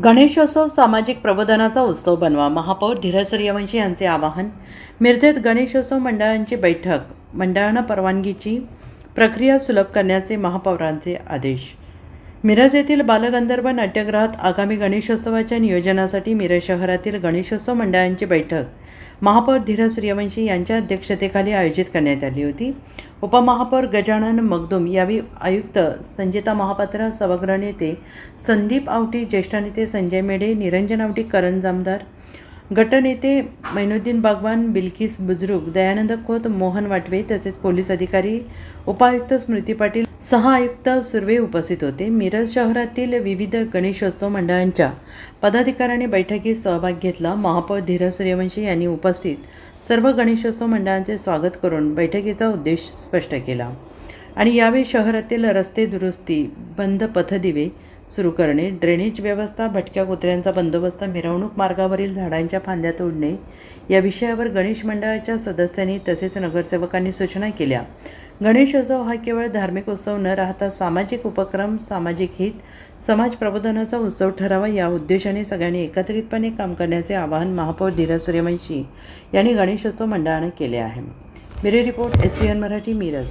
गणेशोत्सव सामाजिक प्रबोधनाचा उत्सव बनवा, महापौर धीरज सूर्यवंशी यांचे आवाहन. मिरजेत गणेशोत्सव मंडळांची बैठक. मंडळांना परवानगीची प्रक्रिया सुलभ करण्याचे महापौरांचे आदेश. मिरज येथील बालगंधर्व नाट्यगृहात आगामी गणेशोत्सवाच्या नियोजनासाठी मिरज शहरातील गणेशोत्सव मंडळांची बैठक महापौर धीरज सूर्यवंशी यांच्या अध्यक्षतेखाली आयोजित करण्यात आली होती. उपमहापौर गजानन मगदूम यावेळी आयुक्त संजिता महापात्र, सभागृह नेते संदीप आवटी, ज्येष्ठ नेते संजय मेढे, निरंजन आवटी, करण जामदार, गटनेते मैनुद्दीन बागवान, बिल्किस बुजुर्ग, दयानंद खोत, मोहन वाटवे तसेच पोलीस अधिकारी, उपायुक्त स्मृती पाटील, सह-आयुक्त सुर्वे उपस्थित होते. मिरज शहरातील विविध गणेशोत्सव मंडळांच्या पदाधिकाऱ्यांनी बैठकीत सहभाग घेतला. महापौर धीरज सूर्यवंशी यांनी उपस्थित सर्व गणेशोत्सव मंडळांचे स्वागत करून बैठकीचा उद्देश स्पष्ट केला आणि यावेळी शहरातील रस्ते दुरुस्ती, बंद पथदिवे सुरू करणे, ड्रेनेज व्यवस्था, भटक्या कुत्र्यांचा बंदोबस्त, मिरवणूक मार्गावरील झाडांच्या फांद्या तोडणे या विषयावर गणेश मंडळाच्या सदस्यांनी तसेच नगरसेवकांनी सूचना केल्या. गणेशोत्सव हा केवळ धार्मिक उत्सव न राहता सामाजिक उपक्रम, सामाजिक हित, समाज प्रबोधनाचा उत्सव ठरावा या उद्देशाने सगळ्यांनी एकत्रितपणे काम करण्याचे आवाहन महापौर धीरज सूर्यवंशी यांनी गणेशोत्सव मंडळाने केले आहे. Bureau report, SBN Marathi, Miraj.